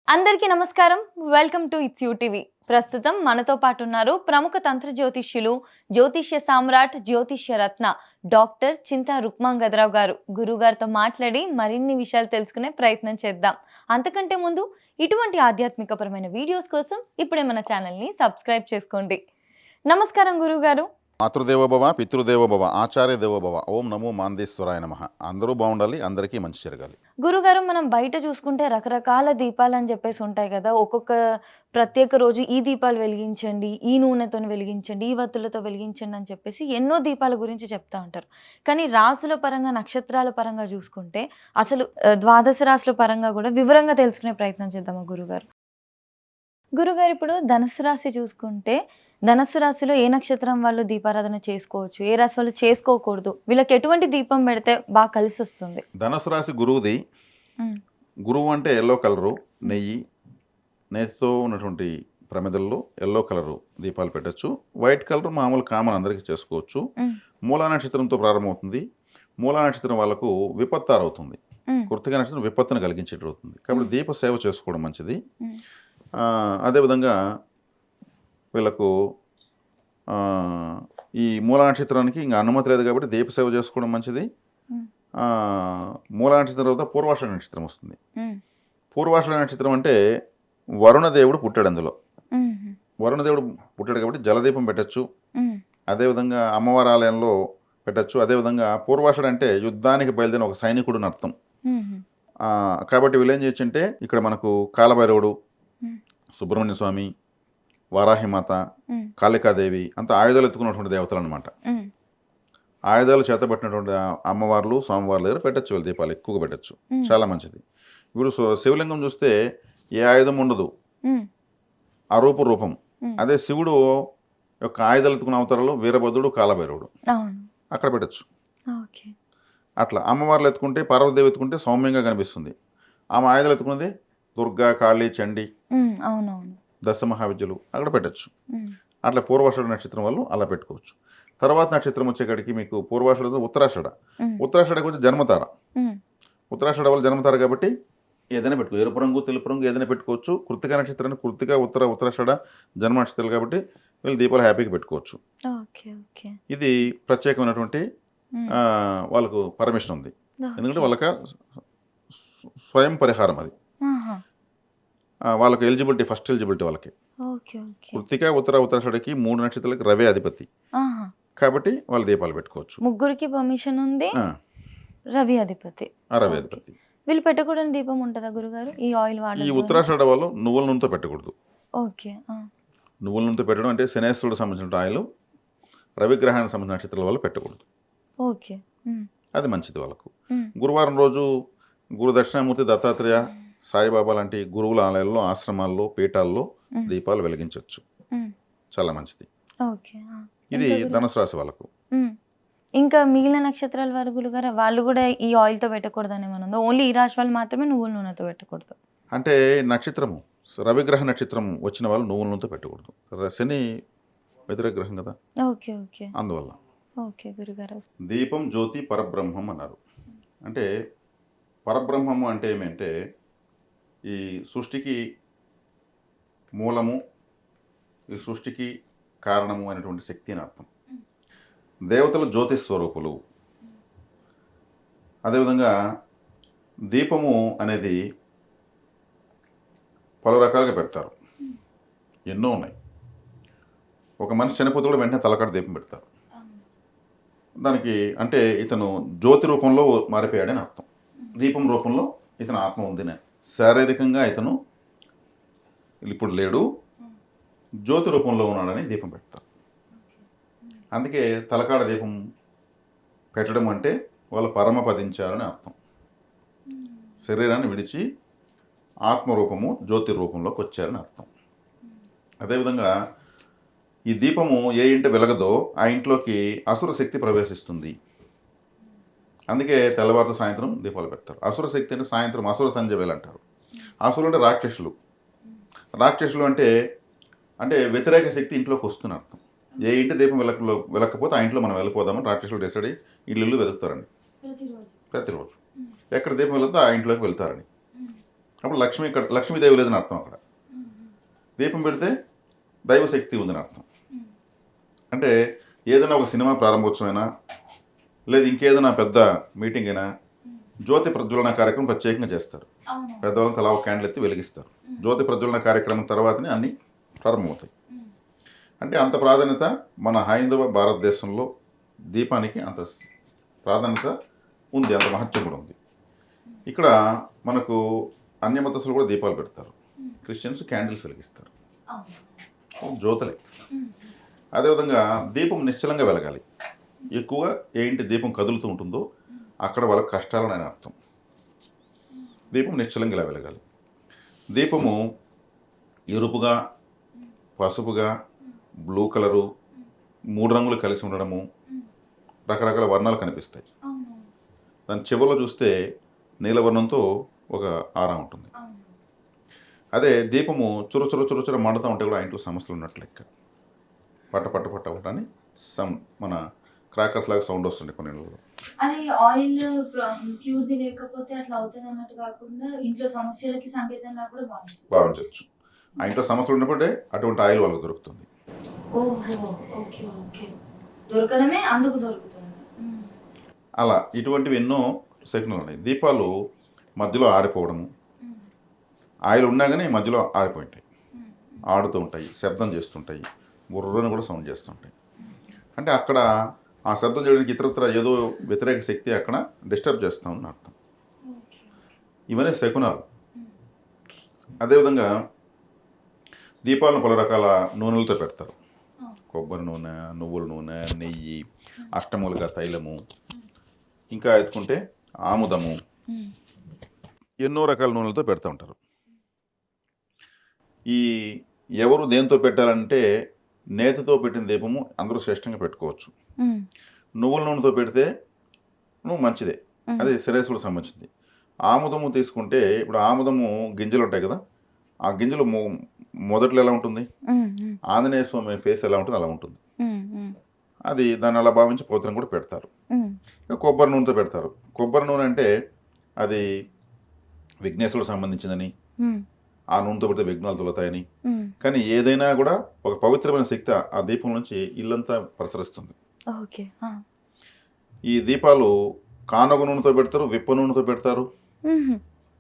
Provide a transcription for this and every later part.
అందరికీ నమస్కారం. Welcome to it's you TV. ప్రస్తుతం మనతో పాటు ఉన్నారు ప్రముఖ తంత్ర జ్యోతిష్యులు, జ్యోతిష్య సామ్రాట్, జ్యోతిష్య రత్న డాక్టర్ చింతా రుక్మాంగదరావు గారు. గురువుగారితో మాట్లాడి మరిన్ని విషయాలు తెలుసుకునే ప్రయత్నం చేద్దాం. అంతకంటే ముందు ఇటువంటి ఆధ్యాత్మికపరమైన వీడియోస్ కోసం ఇప్పుడే మన ఛానల్ని సబ్స్క్రైబ్ చేసుకోండి. నమస్కారం గురువుగారు. మాతృదేవోభవ, పితృదేవోభవ, ఆచార్య దేవోభవ. ఓం నమో మాందేశ్వరాయ నమః. అందరూ బాగుండాలి, అందరికీ మంచి జరగాలి. గురుగారు, మనం బయట చూసుకుంటే రకరకాల దీపాలు అని చెప్పేసి ఉంటాయి కదా. ఒక్కొక్క ప్రత్యేక రోజు ఈ దీపాలు వెలిగించండి, ఈ నూనెతోని వెలిగించండి, ఈ వత్తులతో వెలిగించండి అని చెప్పేసి ఎన్నో దీపాల గురించి చెప్తా ఉంటారు. కానీ రాసుల పరంగా, నక్షత్రాల పరంగా చూసుకుంటే అసలు ద్వాదశ రాశుల పరంగా కూడా వివరంగా తెలుసుకునే ప్రయత్నం చేద్దామా గురుగారు? గురుగారు, ఇప్పుడు ధనుసు రాశి చూసుకుంటే ధనస్సు రాశిలో ఏ నక్షత్రం వాళ్ళు దీపారాధన చేసుకోవచ్చు, ఏ రాశి వాళ్ళు చేసుకోకూడదు, వీళ్ళకి ఎటువంటి దీపం పెడితే బాగా కలిసి వస్తుంది? ధనుసు రాశి గురువుది. ఉమ్, గురువు అంటే ఎల్లో కలరు, నెయ్యి, నేతితో ఉన్నటువంటి ప్రమిదల్లో ఎల్లో కలరు దీపాలు పెట్టచ్చు. వైట్ కలర్ మామూలు కామన్ అందరికీ చేసుకోవచ్చు. ఉమ్, మూలా నక్షత్రంతో ప్రారంభమవుతుంది. మూలా నక్షత్రం వాళ్ళకు విపత్తారు అవుతుంది. ఉమ్, కృత్తిక నక్షత్రం విపత్తును కలిగించేటి అవుతుంది. కాబట్టి దీప సేవ చేసుకోవడం మంచిది. ఉమ్, అదేవిధంగా వీళ్ళకు ఆ, ఈ మూలా నక్షత్రానికి ఇంకా అనుమతి లేదు కాబట్టి దీప సేవ చేసుకోవడం మంచిది. ఉమ్, ఆ, మూలా నక్షత్రం తర్వాత పూర్వాషాఢ నక్షత్రం వస్తుంది. ఉమ్, పూర్వాషాఢ నక్షత్రం అంటే వరుణదేవుడు పుట్టాడు అందులో. ఉమ్, వరుణదేవుడు పుట్టాడు కాబట్టి జలదీపం పెట్టచ్చు. ఉమ్, అదేవిధంగా అమ్మవారి ఆలయంలో పెట్టచ్చు. అదేవిధంగా పూర్వాషాఢ అంటే యుద్ధానికి బయలుదేరిన ఒక సైనికుడు అని అర్థం. ఉమ్, కాబట్టి వీళ్ళు ఏం చేయొచ్చు అంటే ఇక్కడ మనకు కాలభైరవుడు, ఉమ్, సుబ్రహ్మణ్య స్వామి, వారాహిమాత, ఉమ్, కాళికాదేవి అంతా ఆయుధాలు ఎత్తుకున్నటువంటి దేవతలు అనమాట. ఉమ్, ఆయుధాలు చేతబట్టినటువంటి అమ్మవార్లు, స్వామివార్ల దగ్గర పెట్టచ్చు. వీళ్ళ దీపాలు ఎక్కువగా పెట్టచ్చు. ఉమ్, చాలా మంచిది. ఇప్పుడు శివలింగం చూస్తే ఏ ఆయుధం ఉండదు, ఉమ్, రూపం. ఉమ్, అదే శివుడు యొక్క ఆయుధాలు ఎత్తుకున్న అవతారాలు వీరభద్రుడు, కాలభైరవుడు, అవును. అక్కడ పెట్టచ్చు. ఓకే. అట్లా అమ్మవార్లు ఎత్తుకుంటే, పార్వతీదేవి ఎత్తుకుంటే సౌమ్యంగా కనిపిస్తుంది. ఆమె ఆయుధాలు ఎత్తుకున్నది దుర్గా, కాళీ, చండి, అవునవును. దశమహావిద్యలు అక్కడ పెట్టచ్చు. ఉమ్, అట్లా పూర్వాషాఢ నక్షత్రం వాళ్ళు అలా పెట్టుకోవచ్చు. తర్వాత నక్షత్రం వచ్చేకాడికి మీకు పూర్వాషాఢ, ఉత్తరాషాఢ. ఉమ్, ఉత్తరాషాఢకి వచ్చి జన్మతార. ఉమ్, ఉత్తరాషాఢ వాళ్ళు జన్మతారు కాబట్టి ఏదైనా పెట్టుకో, ఎరుపు రంగు, తెలుపు రంగు ఏదైనా పెట్టుకోవచ్చు. కృత్తిక నక్షత్రాన్ని కృత్తిక, ఉత్తరాషాఢ జన్మ నక్షత్రాలు కాబట్టి వీళ్ళు దీపాలు హ్యాపీగా పెట్టుకోవచ్చు. ఓకే. ఓకే. ఇది ప్రత్యేకమైనటువంటి ఉమ్, వాళ్ళకు పర్మిషన్ ఉంది. ఎందుకంటే ఓకే. వాళ్ళకి స్వయం పరిహారం అది. ఆహా. వాళ్ళకి ఎలిజిబిలిటీ, ఫస్ట్ ఎలిజిబిలిటీ వాళ్ళకి. ఓకే. ఓకే. కృత్తిక, ఉత్తరాషాఢకి 3 నక్షత్రాలకి రవే అధిపతి ఆహా. కాబట్టి వాళ్ళు దీపాలు పెట్టుకోవచ్చు. ముగ్గురికి పర్మిషన్ ఉంది. ఆ, రవి అధిపతి. రవే ఓకే. అధిపతి. వీళ్ళు పెట్టకూడని దీపం ఉంటుందా గురుగారు, ఈ ఆయిల్ ఈ వాడడం? ఉత్తరాషాఢ వాళ్ళు నువ్వుల నూనెతో పెట్టకూడదు. ఓకే. నువ్వుల నూనెతో పెట్టడం అంటే శనేశ్వరుడు సంబంధించిన ఆయిల్, రవిగ్రహానికి సంబంధించిన నక్షత్రాల వాళ్ళు పెట్టకూడదు. ఓకే. ఉమ్, అది మంచిది వాళ్ళకు. ఉమ్, గురువారం రోజు గురు దక్షిణామూర్తి, దత్తాత్రేయ, సాయిబాబా లాంటి గురువుల ఆలయాల్లో, ఆశ్రమాల్లో, పీఠాల్లో ఉమ్, దీపాలు వెలిగించవచ్చు. ఉమ్, చాలా మంచిది. ఓకే. ఇది ఇంకా గురు- ధనుసు రాశి వాళ్ళకు. ఉమ్. ఇంకా మిగిలిన నక్షత్రాల వారు గురుగారు, వాళ్ళు కూడా ఈ ఆయిల్తో పెట్టకూడదని ఏమైనా ఉందో? ఓన్లీ ఈ రాశి వాళ్ళు మాత్రమే నువ్వుల నూనెతో పెట్టకూడదు? అంటే నక్షత్రము రవిగ్రహ నక్షత్రం వచ్చిన వాళ్ళు నువ్వుల నూనెతో పెట్టకూడదు. శని వ్యతిరేక గ్రహం కదా, ఓకే. ఓకే. అందువల్ల. ఓకే గురుగారు. దీపం జ్యోతి పరబ్రహ్మం అన్నారు. అంటే పరబ్రహ్మము అంటే ఏమంటే ఈ సృష్టికి మూలము, ఈ సృష్టికి కారణము అనేటువంటి శక్తి అని అర్థం. దేవతలు జ్యోతి స్వరూపులు. అదేవిధంగా దీపము అనేది పలు రకాలుగా పెడతారు, ఎన్నో ఉన్నాయి. ఒక మనిషి చనిపోతే కూడా వెంటనే తలకాడ దీపం పెడతారు. దానికి అంటే ఇతను జ్యోతి రూపంలో మారిపోయాడని అర్థం. దీపం రూపంలో ఇతను ఆత్మ ఉందని, శారీరకంగా ఇతను ఇప్పుడు లేడు, జ్యోతి రూపంలో ఉన్నాడని దీపం పెడతారు. అందుకే తలకాడ దీపం పెట్టడం అంటే వాళ్ళు పరమపదించారని అర్థం. శరీరాన్ని విడిచి ఆత్మరూపము, జ్యోతి రూపంలోకి వచ్చారని అర్థం. అదేవిధంగా ఈ దీపము ఏ ఇంట వెలగదో ఆ ఇంట్లోకి అసుర శక్తి ప్రవేశిస్తుంది. అందుకే తెల్లవారుతో సాయంత్రం దీపాలు పెడతారు. అసుర శక్తి అంటే సాయంత్రం అసుర సంధ్య వేళ అంటారు. అసురులు అంటే రాక్షసులు. రాక్షసులు అంటే అంటే వ్యతిరేక శక్తి ఇంట్లోకి వస్తున్న అర్థం. ఏ ఇంటి దీపం వెలకపోతే ఆ ఇంట్లో మనం వెళ్ళిపోదామని రాక్షసులు డిసైడ్ అయ్యి ఇల్లు వెతుకుతారండి ప్రతిరోజు. ఎక్కడ దీపం వెళుతుందో ఆ ఇంట్లోకి వెళ్తారని. అప్పుడు లక్ష్మీదేవి లేదని అర్థం అక్కడ. దీపం పెడితే దైవశక్తి ఉందని అర్థం. అంటే ఏదైనా ఒక సినిమా ప్రారంభోత్సవమైనా లేదు ఇంకేదైనా పెద్ద మీటింగ్ అయినా జ్యోతి ప్రజ్వలన కార్యక్రమం ప్రత్యేకంగా చేస్తారు. పెద్దవాళ్ళకి అలా ఒక క్యాండిల్ ఎత్తి వెలిగిస్తారు. జ్యోతి ప్రజ్వలన కార్యక్రమం తర్వాతనే అన్నీ ప్రారంభమవుతాయి. అంటే అంత ప్రాధాన్యత మన హైందవ భారతదేశంలో దీపానికి అంత ప్రాధాన్యత ఉంది, అంత మహత్యం కూడా ఉంది. ఇక్కడ మనకు అన్య మతస్థులు కూడా దీపాలు పెడతారు. క్రిస్టియన్స్ క్యాండిల్స్ వెలిగిస్తారు, జ్యోతులే. అదేవిధంగా దీపం నిశ్చలంగా వెలగాలి. ఎక్కువగా ఏ ఇంటి దీపం కదులుతూ ఉంటుందో అక్కడ వాళ్ళకి కష్టాలని అని అర్థం. దీపం నిశ్చలంగా ఇలా వెలగాలి. దీపము ఎరుపుగా, పసుపుగా, బ్లూ కలరు, 3 రంగులు కలిసి ఉండడము, రకరకాల వర్ణాలు కనిపిస్తాయి. దాని చివరిలో చూస్తే నీలవర్ణంతో ఒక ఆరా ఉంటుంది. అదే దీపము చురుచుర మండుతూ ఉంటే కూడా ఆ ఇంట్లో సమస్యలు ఉన్నట్లు లెక్క. పట్ట అని మన క్రాకర్స్ లాగా సౌండ్ వస్తుంది కొన్ని ఇళ్ళలో. అది ఆయిల్ ప్యూర్ది లేకపోతే అట్లా అవుతుంది అన్నట్టు కాకుండా ఇంట్లో సమస్యలకి సంకేతంగా కూడా భావించవచ్చు. ఆ ఇంట్లో సమస్యలు ఉన్నప్పుడే అటువంటి ఆయిల్ వాళ్ళకి దొరుకుతుంది. దొరకడమే అందుకు దొరుకుతుంది. అలా ఇటువంటివి ఎన్నో శకునాలు ఉన్నాయి. దీపాలు మధ్యలో ఆరిపోవడము, ఆయిల్ ఉన్నా కానీ మధ్యలో ఆరిపోయింటాయి, ఆడుతూ ఉంటాయి, శబ్దం చేస్తుంటాయి, బుర్రని కూడా సౌండ్ చేస్తుంటాయి. అంటే అక్కడ ఆ శబ్దం చేయడానికి ఇతరత్ర ఏదో వ్యతిరేక శక్తి అక్కడ డిస్టర్బ్ చేస్తామని అర్థం. ఇవన్నీ శకునాలు. అదేవిధంగా దీపాలను పలు రకాల నూనెలతో పెడతారు. కొబ్బరి నూనె, నువ్వుల నూనె, నెయ్యి, అష్టమూలిక తైలము, ఇంకా ఎత్తుకుంటే ఆముదము, ఎన్నో రకాల నూనెలతో పెడతా ఉంటారు. ఈ ఎవరు దేంతో పెట్టాలంటే నేతితో పెట్టిన దీపము అందరూ శ్రేష్టంగా పెట్టుకోవచ్చు. నువ్వుల నూనెతో పెడితే నువ్వు మంచిదే, అది శ్రేయస్సుకు సంబంధించింది. ఆముదము తీసుకుంటే ఇప్పుడు ఆముదము గింజలు ఉంటాయి కదా, ఆ గింజలు మొదట్లో ఎలా ఉంటుంది, ఆంజనేయ స్వామి ఫేస్ ఎలా ఉంటుంది అలా ఉంటుంది. అది దాన్ని అలా భావించి పోతనం కూడా పెడతారు. కొబ్బరి నూనెతో పెడతారు. కొబ్బరి నూనె అంటే అది విఘ్నేశ్వరుడు సంబంధించిందని, ఆ నూనెతో పెడితే విఘ్నాలు తొలతాయని. కానీ ఏదైనా కూడా ఒక పవిత్రమైన శక్తి ఆ దీపం నుంచి ఇల్లంతా ప్రసరిస్తుంది. ఈ దీపాలు కానగ నూనెతో పెడతారు, విప్ప నూనెతో పెడతారు,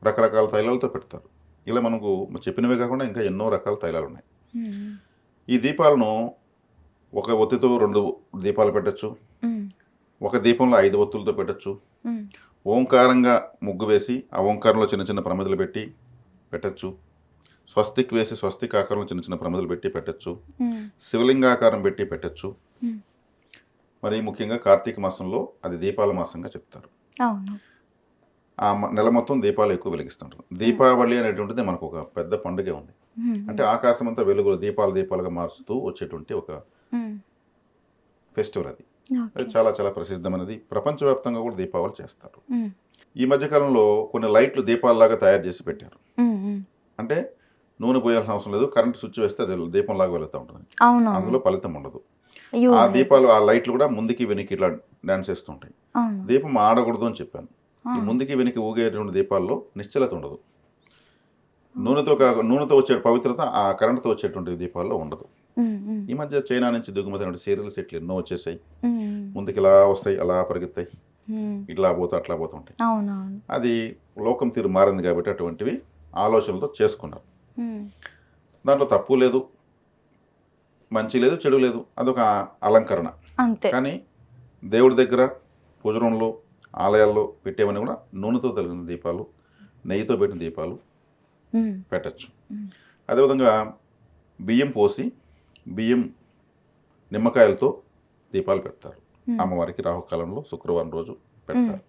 రకరకాల తైలాలతో పెడతారు. ఇలా మనకు చెప్పినవే కాకుండా ఇంకా ఎన్నో రకాల తైలాలు ఉన్నాయి. ఈ దీపాలను ఒక ఒత్తితో 2 దీపాలు పెట్టచ్చు, ఒక దీపంలో 5 ఒత్తులతో పెట్టచ్చు, ఓంకారంగా ముగ్గు వేసి ఆ ఓంకారంలో చిన్న చిన్న ప్రమిదలు పెట్టి పెట్టచ్చు, స్వస్తిక్ వేసి స్వస్తిక్ ఆకారంలో చిన్న చిన్న ప్రమిదలు పెట్టి పెట్టచ్చు, శివలింగాకారం పెట్టి పెట్టచ్చు. మరి ముఖ్యంగా కార్తీక మాసంలో అది దీపాల మాసంగా చెప్తారు. ఆ నెల మొత్తం దీపాలు ఎక్కువ వెలిగిస్తుంటారు. దీపావళి అనేటువంటిది మనకు ఒక పెద్ద పండుగ ఉంది. అంటే ఆకాశం అంతా వెలుగులు దీపాలుగా మారుస్తూ వచ్చేటువంటి ఒక ఫెస్టివల్ అది. అది చాలా చాలా ప్రసిద్ధమైనది. ప్రపంచవ్యాప్తంగా కూడా దీపావళి చేస్తారు. ఈ మధ్యకాలంలో కొన్ని లైట్లు దీపాలలాగా తయారు చేసి పెట్టారు. అంటే నూనె పోయాల్సిన అవసరం లేదు, కరెంట్ స్విచ్ వేస్తే అది దీపంలాగా వెళుతూ ఉంటుంది, అందులో ఫలితం ఉండదు. ఆ దీపాలు ఆ లైట్లు కూడా ముందుకి వెనక్కి ఇట్లా డాన్స్ చేస్తుంటాయి. దీపం ఆడకూడదు అని చెప్పాను. ఈ ముందుకి వెనక్కి ఊగేటువంటి దీపాల్లో నిశ్చలత ఉండదు. నూనెతో వచ్చే పవిత్రత ఆ కరెంట్తో వచ్చేటువంటి దీపాల్లో ఉండదు. ఈ మధ్య చైనా నుంచి దిగుమతి సీరియల్ సెట్లు ఎన్నో వచ్చేసాయి. ముందుకు ఇలా వస్తాయి, అలా పరిగెత్తాయి, ఇట్లా పోతా అట్లా పోతుంటాయి. అది లోకం తీరు మారింది కాబట్టి అటువంటివి ఆలోచనలతో చేసుకున్నారు. దాంట్లో తప్పు లేదు, మంచి లేదు, చెడు లేదు, అదొక అలంకరణ. కానీ దేవుడి దగ్గర పూజ రూమ్లో ఆలయాల్లో పెట్టేవన్నీ కూడా నూనెతో తగిలిన దీపాలు, నెయ్యితో పెట్టిన దీపాలు పెట్టచ్చు. అదేవిధంగా బియ్యం పోసి నిమ్మకాయలతో దీపాలు పెడతారు. అమ్మవారికి రాహుకాలంలో శుక్రవారం రోజు పెడతారు.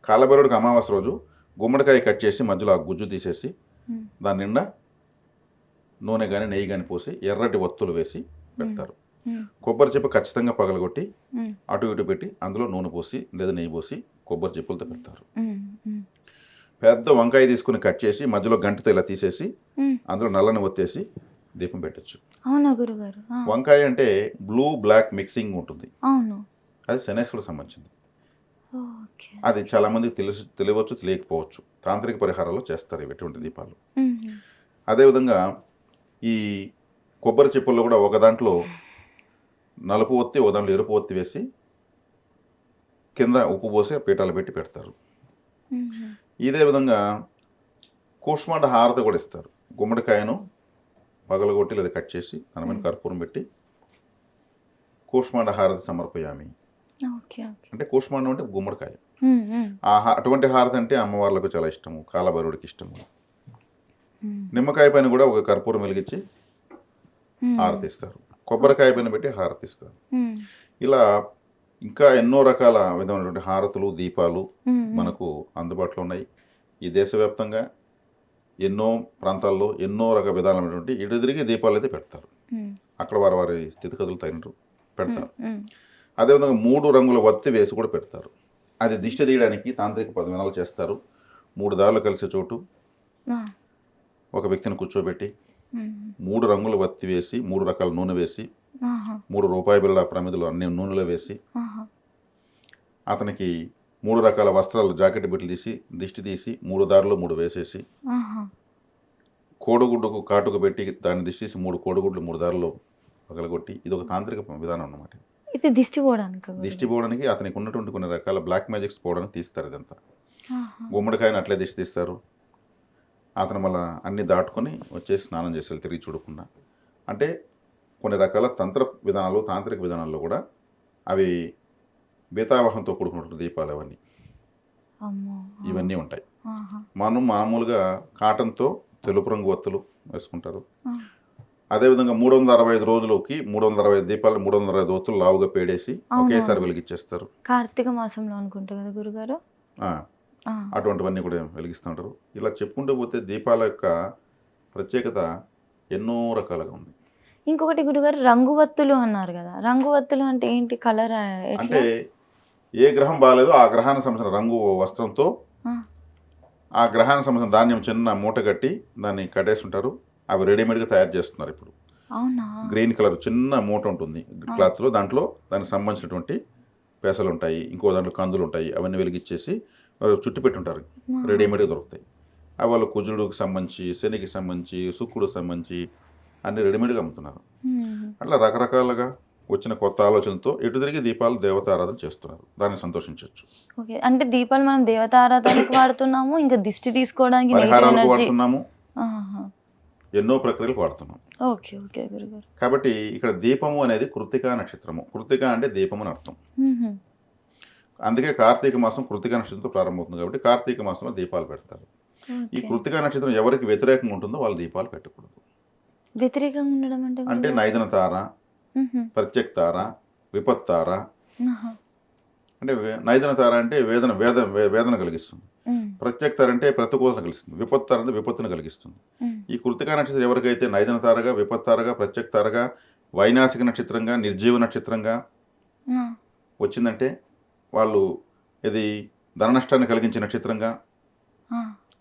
కాలభైరవుడికి అమావాస్య రోజు గుమ్మడికాయ కట్ చేసి మధ్యలో ఆ గుజ్జు తీసేసి దాని నిండా నూనె కానీ నెయ్యి కానీ పోసి ఎర్రటి ఒత్తులు వేసి పెడతారు. కొబ్బరి చెప్పు ఖచ్చితంగా పగలగొట్టి అటు ఇటు పెట్టి అందులో నూనె పోసి లేదా నెయ్యి పోసి కొబ్బరి చెప్పులతో పెడతారు. పెద్ద వంకాయ తీసుకుని కట్ చేసి మధ్యలో గంటతో ఇలా తీసేసి అందులో నల్లని ఒత్తేసి దీపం పెట్టచ్చు. వంకాయ అంటే బ్లూ బ్లాక్ మిక్సింగ్ ఉంటుంది, అది శనేశ్వరుడు సంబంధించింది. అది చాలా మందికి తెలియవచ్చు, తెలియకపోవచ్చు. తాంత్రిక పరిహారాల్లో చేస్తారు ఇటువంటి దీపాలు. మ్మ్. అదేవిధంగా ఈ కొబ్బరి చిప్పల్లో కూడా ఒక దాంట్లో నలుపు ఒత్తి ఒక దాంట్లో ఎరుపు ఒత్తి వేసి కింద ఉప్పు పోసి పీఠాలు పెట్టి పెడతారు. మ్మ్. ఇదే విధంగా కూష్మాండ హారతి కూడా ఇస్తారు. గుమ్మడికాయను పగలగొట్టి లేదా కట్ చేసి దాని మీద కర్పూరం పెట్టి కూష్మాండ హారతి సమర్పయామి ఓకే ఓకే. అంటే కూష్మాండం అంటే గుమ్మడికాయ. మ్మ్. మ్మ్. అటువంటి హారతి అంటే అమ్మవార్లకు చాలా ఇష్టము, కాలభైరవుడికి ఇష్టము. మ్మ్. నిమ్మకాయ పైన కూడా ఒక కర్పూరం వెలిగించి మ్మ్. హారతిస్తారు. కొబ్బరికాయ పైన పెట్టి హారతిస్తారు. మ్మ్. ఇలా ఇంకా ఎన్నో రకాల విధమైనటువంటి హారతులు, దీపాలు మ్మ్. మనకు అందుబాటులో ఉన్నాయి. ఈ దేశవ్యాప్తంగా ఎన్నో ప్రాంతాల్లో ఎన్నో రకాల విధానమైనటువంటి ఎదురుదిరిగి దీపాలు అయితే పెడతారు. మ్మ్. అక్కడ వారి వారి స్థితిగతులు తగినట్టు పెడతారు. మ్మ్. అదేవిధంగా 3 రంగుల వత్తి వేసి కూడా పెడతారు. అది దిష్టి తీయడానికి తాంత్రిక విధానాలు చేస్తారు. 3 దారులు కలిసే చోటు ఆ. ఒక వ్యక్తిని కూర్చోబెట్టి మ్మ్. 3 రంగుల వత్తి వేసి 3 రకాల నూనె వేసి ఆహా. 3 రూపాయి బిళ్ళ ప్రమిదలు అన్ని నూనెలో వేసి ఆహా. అతనికి 3 రకాల వస్త్రాలు జాకెట్ బిట్లు తీసి దిష్టి తీసి 3 దారులు 3 వేసేసి ఆహా. కోడిగుడ్డుకు కాటుకు పెట్టి దాన్ని దిష్టి తీసి 3 కోడిగుడ్లు 3 దారుల్లో పగలగొట్టి ఇది ఒక తాంత్రిక విధానం అన్నమాట. ఇది దిష్టి పోవడానికి దిష్టి పోవడానికి అతనికి ఉన్నటువంటి కొన్ని రకాల బ్లాక్ మ్యాజిక్స్ పోవడానికి తీస్తారు. ఇదంతా ఆహా. గుమ్మడికాయని అట్లే దిష్టి తీస్తారు. అతను మళ్ళీ అన్ని దాటుకొని వచ్చేసి స్నానం చేసేది తిరిగి చూడకుండా. అంటే కొన్ని రకాల తంత్ర విధానాలు, తాంత్రిక విధానాల్లో కూడా అవి బీతావాహంతో కూడుకున్నటువంటి దీపాలు అవన్నీ అమ్మో. ఇవన్నీ ఉంటాయి. ఆహా. మనం మామూలుగా కాటన్తో తెలుపు రంగు ఒత్తులు వేసుకుంటారు. ఆ. అదేవిధంగా 365 రోజులకి 365 దీపాలు 365 ఒత్తులు లావుగా పేడేసి ఒకేసారి వెలిగించేస్తారు. కార్తీక మాసంలో అనుకుంటా కదా గురుగారు. ఆ, ఆ. అటువంటివన్నీ కూడా వెలిగిస్తుంటారు. ఇలా చెప్పుకుంటూ పోతే దీపాల యొక్క ప్రత్యేకత ఎన్నో రకాలుగా ఉంది. ఇంకొకటి గురుగారు రంగువత్తులు అన్నారు కదా. రంగువత్తులు అంటే ఏంటి? కలర్ అంటే ఏ గ్రహం బాగాలేదో ఆ గ్రహానికి సంబంధించిన రంగు వస్త్రంతో ఆ గ్రహానికి సంబంధించిన ధాన్యం చిన్న మూట కట్టి దాన్ని కట్టేసి ఉంటారు. అవి రెడీమేడ్గా తయారు చేస్తున్నారు ఇప్పుడు. అవునా? గ్రీన్ కలర్ చిన్న మూట ఉంటుంది క్లాత్లో, దాంట్లో దానికి సంబంధించినటువంటి పెసలు ఉంటాయి, ఇంకో దాంట్లో కందులు ఉంటాయి, అవన్నీ వెలిగించేసి చుట్టు పెట్టుంటారు. రెడీమేడ్గా దొరుకుతాయి. అవి వాళ్ళు కుజుడుకి సంబంధించి, శనికి సంబంధించి, శుక్రుడికి సంబంధించి అన్ని రెడీమేడ్గా అమ్ముతున్నారు. అట్లా రకరకాలుగా వచ్చిన కొత్త ఆలోచనతో ఎటు తిరిగి దీపాలు దేవతారాధన చేస్తున్నారు. దాన్ని సంతోషించవచ్చు. ఓకే. అంటే దీపాలు మనం దేవతారాధనకి వాడుతున్నాము, ఇంకా దిష్టి తీసుకోవడానికి పరిహారాలకు వాడుతున్నాము, ఆహా. ఎన్నో ప్రక్రియలకు వాడుతున్నాం. ఓకే ఓకే గురుగారు. కాబట్టి ఇక్కడ దీపము అనేది కృత్తికా నక్షత్రము. కృత్తిక అంటే దీపం అని అర్థం. అందుకే కార్తీక మాసం కృత్తికా నక్షత్రంతో ప్రారంభమవుతుంది. కాబట్టి కార్తీక మాసంలో దీపాలు పెడతారు. ఈ కృత్తికా నక్షత్రం ఎవరికి వ్యతిరేకంగా ఉంటుందో వాళ్ళు దీపాలు పెట్టకూడదు. వ్యతిరేకంగా ఉండడం అంటే నైదన తార, ప్రత్యక్ తార, విపత్ తార. అంటే నైదన తార అంటే వేదన కలిగిస్తుంది. ప్రత్యక్ తార అంటే ప్రతికూలత కలిగిస్తుంది. విపత్ తార అంటే విపత్తును కలిగిస్తుంది. ఈ కృత్తికా నక్షత్రం ఎవరికైతే నైదన తారగా, విపత్ తారగా, ప్రత్యక్ తారగా, వైనాశిక నక్షత్రంగా, నిర్జీవ నక్షత్రంగా వచ్చిందంటే వాళ్ళు ఇది ధన నష్టాన్ని కలిగించే నక్షత్రంగా,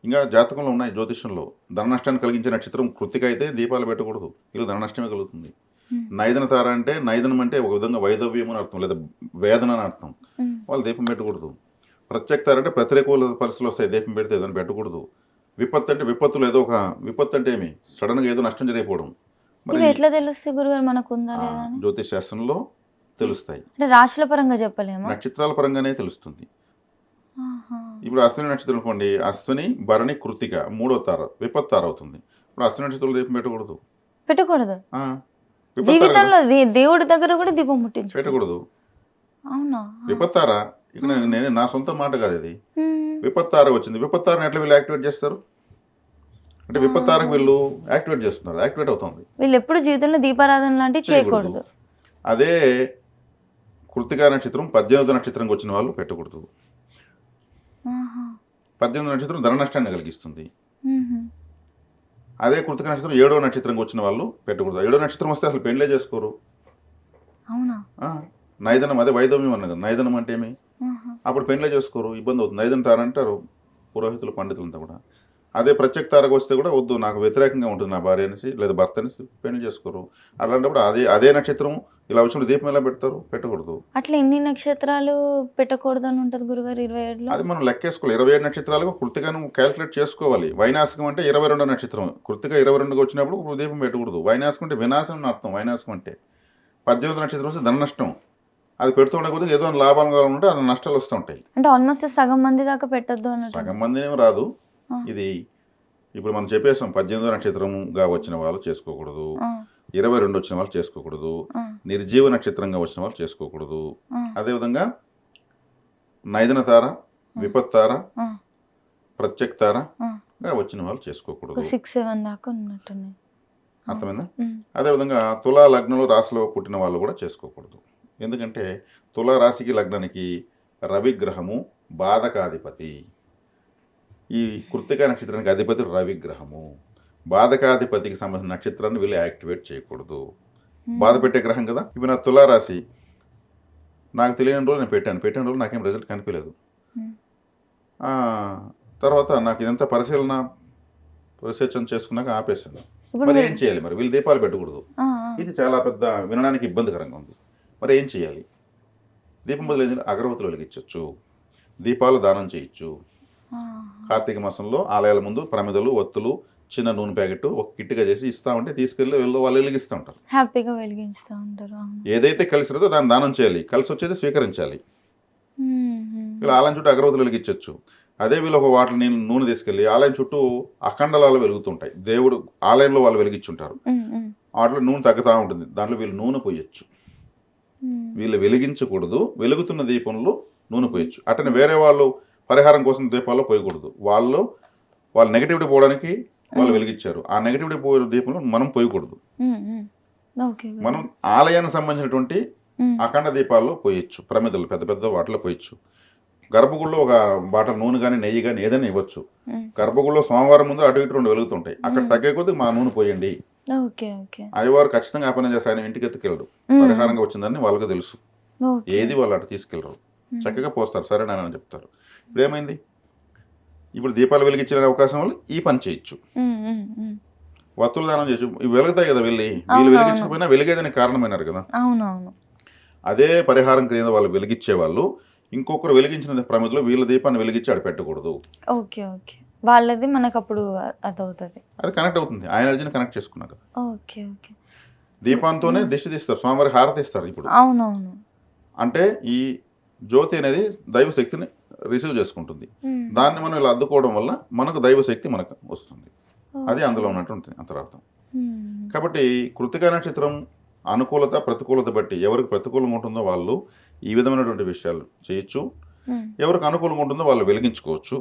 ఇంకా జాతకంలో ఉన్నాయి జ్యోతిష్యంలో ధన నష్టాన్ని కలిగించే నక్షత్రం కృత్తిక అయితే దీపాలు పెట్టకూడదు. ఇలా ధన నష్టమే కలుగుతుంది. నైదన తార అంటే నైదనం అంటే ఒక విధంగా వైదవ్యం అని అర్థం, లేదా వేదన అని అర్థం. వాళ్ళు దీపం పెట్టకూడదు. ప్రత్యేక తార అంటే ప్రతికూల పరిస్థితులు వస్తాయి, దీపం పెడితే ఏదైనా పెట్టకూడదు. విపత్తు అంటే విపత్తులు ఏదో ఒక విపత్తు అంటే ఏమి సడన్గా ఏదో నష్టం జరిగిపోవడం. మరి ఎట్లా తెలుస్తుంది గురుగారు మనకు ఉందా లేదా? జ్యోతిష్ శాస్త్రంలో తెలుస్తాయి. అంటే రాశుల పరంగా చెప్పలేమా? నక్షత్రాల పరంగానే తెలుస్తుంది. ఇప్పుడు అశ్విని నక్షత్రం అనుకోండి, అశ్విని, భరణి, కృత్తిక 3వ తార విపత్ తార అవుతుంది. ఇప్పుడు అశ్విని నక్షత్రంలో దీపం పెట్టకూడదు. పెట్టకూడదు. జీవితంలో దేవుడి దగ్గర కూడా దీపం ముట్టించు పెట్టకూడదు. అవునా? విపత్తార ఇక్కడ నేను నా సొంత మాట కాదు, ఇది విపత్తార వచ్చింది. విపత్తారని ఎట్లా వీళ్ళు యాక్టివేట్ చేస్తారు అంటే విపత్తారకు వీళ్ళు యాక్టివేట్ చేస్తున్నారు, యాక్టివేట్ అవుతుంది. వీళ్ళు ఎప్పుడు జీవితంలో దీపారాధన లాంటివి చేయకూడదు. అదే కృత్తికా నక్షత్రం 18వ నక్షత్రంకి వచ్చిన వాళ్ళు పెట్టకూడదు. 18వ నక్షత్రం ధన నష్టాన్ని కలిగిస్తుంది. అదే కృత్తికా నక్షత్రం 7వ నక్షత్రంకి వచ్చిన వాళ్ళు పెట్టకూడదు. 7వ నక్షత్రం వస్తే అసలు పెళ్ళే చేసుకోరు. అవునా? నైదనం అదే వైదవ్యం అన్న కదా. నైదనం అంటే ఏమి? అప్పుడు పెళ్ళే చేసుకోరు, ఇబ్బంది అవుతుంది. నైదన తార అంటారు పురోహితులు, పండితులంతా కూడా. అదే ప్రత్యేక తారకు వస్తే కూడా వద్దు, నాకు వ్యతిరేకంగా ఉంటుంది నా భార్య అనేసి లేదా భర్త అనేసి పెళ్లి చేసుకోరు. అలాంటప్పుడు అదే నక్షత్రం ఇలా వచ్చినప్పుడు దీపం ఎలా పెడతారు? పెట్టకూడదు. అట్లా ఎన్ని నక్షత్రాలు పెట్టకూడదని ఉంటది గురుగారు 27లో? అది మనం లెక్కేసుకోవాలి. 27 నక్షత్రాలుగా కృత్తిక నువ్వు క్యాలిక్యులేట్ చేసుకోవాలి. వైనాశికం అంటే 22 నక్షత్రం. కృత్తిక 22గా వచ్చినప్పుడు నువ్వు దీపం పెట్టకూడదు. వైనాశికం అంటే వినాశం అని అర్థం. వైనాశికం అంటే 18 నక్షత్రం వస్తే ధన నష్టం. అది పెడుతుండే కొద్దిగా ఏదో లాభాలు కావాలంటే అది నష్టాలు వస్తూ ఉంటాయి. అంటే ఆల్మోస్ట్ సగం మంది దాకా పెట్టొద్దు అన్నట్టు. సగం మంది ఏమి రాదు. ఆ. ఇది ఇప్పుడు మనం చెప్పేసాం 18 నక్షత్రంగా వచ్చిన వాళ్ళు చేసుకోకూడదు. ఆ, 22 వచ్చిన వాళ్ళు చేసుకోకూడదు. ఆ, నిర్జీవ నక్షత్రంగా వచ్చిన వాళ్ళు చేసుకోకూడదు. ఆ, అదేవిధంగా నైదన తార, విపత్తార, ఆ, ప్రత్యక్ ఆ. తారగా వచ్చిన వాళ్ళు చేసుకోకూడదు. 6-7 దాకా ఉన్నట్టున్నాయి. అర్థమైందా? ఉమ్, అదేవిధంగా తులా లగ్నంలో రాశిలో పుట్టిన వాళ్ళు కూడా చేసుకోకూడదు. ఎందుకంటే తులా రాశికి లగ్నానికి రవి గ్రహము బాధకాధిపతి. ఈ కృత్తిక నక్షత్రానికి అధిపతి రవి గ్రహము. బాధకాధిపతికి సంబంధించిన నక్షత్రాన్ని వీళ్ళు యాక్టివేట్ చేయకూడదు. బాధ పెట్టే గ్రహం కదా. ఇప్పుడు నా తులారాశి నాకు తెలియని రోజు నేను పెట్టిన రోజు నాకేం రిజల్ట్ కనిపించలేదు. ఉమ్, ఆ, తర్వాత నాకు ఇదంతా పరిశీలన రీసెర్చ్ చేసుకున్నాక ఆపేసాను. ఇప్పుడు మరి ఏం చేయాలి? మరి వీళ్ళు దీపాలు పెట్టకూడదు. ఆ, ఆ, ఇది చాలా పెద్ద వినడానికి ఇబ్బందికరంగా ఉంది. మరి ఏం చేయాలి? దీపం బదులు ఏం చేయాలి? అగరవత్తులు వెలిగించవచ్చు, దీపాలు దానం చేయొచ్చు. ఆ, కార్తీక మాసంలో ఆలయాల ముందు ప్రమిదలు, ఒత్తులు, చిన్న నూనె ప్యాకెట్ ఒక కిట్గా చేసి ఇస్తామంటే తీసుకెళ్ళి వాళ్ళు వెలిగిస్తూ ఉంటారు. హ్యాపీగా వెలిగిస్తూ ఉంటారు. అవును. ఏదైతే కలిసి రాదో దాన్ని దానం చేయాలి, కలిసి వచ్చేది స్వీకరించాలి. ఉమ్, ఉమ్, వీళ్ళు ఆలయం చుట్టూ అగరవత్తులు వెలిగించవచ్చు. అదే వీళ్ళు ఒక వాటర్ నూనె తీసుకెళ్ళి ఆలయం చుట్టూ అఖండలాలు వెలుగుతుంటాయి. దేవుడు ఆలయంలో వాళ్ళు వెలిగించుంటారు. ఉమ్, ఉమ్, వాటిలో నూనె తగ్గుతూ ఉంటుంది. దాంట్లో వీళ్ళు నూనె పోయొచ్చు. ఉమ్, వీళ్ళు వెలిగించకూడదు. వెలుగుతున్న దీపంలో నూనె పోయొచ్చు. అట్లనే వేరే వాళ్ళు పరిహారం కోసం దీపాల్లో పోయకూడదు. వాళ్ళ నెగిటివిటీ పోవడానికి వాళ్ళు వెలిగించారు. ఆ నెగిటివిటీ పోయే దీపంలో మనం పోయకూడదు. ఉమ్, ఉమ్. ఓకే. మనం ఆలయానికి సంబంధించినటువంటి ఉమ్, అఖండ దీపాల్లో పోయొచ్చు. ప్రమిదలు పెద్ద పెద్ద వాటిలో పోయొచ్చు. గర్భగుడిలో ఒక బాట నూనె కానీ నెయ్యి కానీ ఏదైనా ఇవ్వచ్చు. ఉమ్, గర్భగుడిలో సోమవారం ముందు అటు ఇటు 2 వెలుగుతుంటాయి. అక్కడ తగ్గే కొద్దీ మా నూనె పోయండి. ఓకే. ఓకే. అయ్యవారు ఖచ్చితంగా ఆ పని చేస్తే ఆయన ఇంటికి ఎత్తుకెళ్ళడు. ఉమ్, పరిహారంగా వచ్చిందని వాళ్ళకి తెలుసు. ఓకే. ఏది వాళ్ళు అటు తీసుకెళ్ళరు. చక్కగా పోస్తారు. సరేనా చెప్తారు. ఇప్పుడు ఏమైంది? ఇప్పుడు దీపాలు వెలిగించిన అవకాశం వల్ల ఈ పని చేయొచ్చు. ఉమ్, ఉమ్, ఉమ్. వత్తులు దానం చేయొచ్చు. ఇవి వెలుగుతాయి కదా. వీళ్ళు అవును, వెలిగించకపోయినా వెలిగేదానికి కారణమైనారు కదా. అవునవును. అదే పరిహారం క్రియ వాళ్ళు వెలిగించే వాళ్ళు ఇంకొకరు వెలిగించిన ప్రమిదలో వీళ్ళ దీపాన్ని వెలిగించి ఆడ పెట్టకూడదు. ఓకే. ఓకే. వాళ్ళది మనకు అప్పుడు అదవుతుంది. అది కనెక్ట్ అవుతుంది. ఆ ఎనర్జీని కనెక్ట్ చేసుకున్నాక ఓకే. ఓకే. దీపంతోనే దిష్టి తీస్తారు. స్వామివారి హారతి ఇస్తారు. ఇప్పుడు అవునవును. అంటే ఈ జ్యోతి అనేది దైవ శక్తిని రిసీవ్ చేసుకుంటుంది. ఉమ్, దాన్ని మనం ఇలా అద్దుకోవడం వల్ల మనకు దైవ శక్తి మనకు వస్తుంది. అది అందులో ఉన్నటువంటి అంతరార్థం. ఉమ్, కాబట్టి కృత్తికా నక్షత్రం అనుకూలత ప్రతికూలత బట్టి ఎవరికి ప్రతికూలంగా ఉంటుందో వాళ్ళు ఈ విధమైనటువంటి విషయాలు చేయొచ్చు. ఉమ్. ఎవరికి అనుకూలంగా ఉంటుందో వాళ్ళు వెలిగించుకోవచ్చు.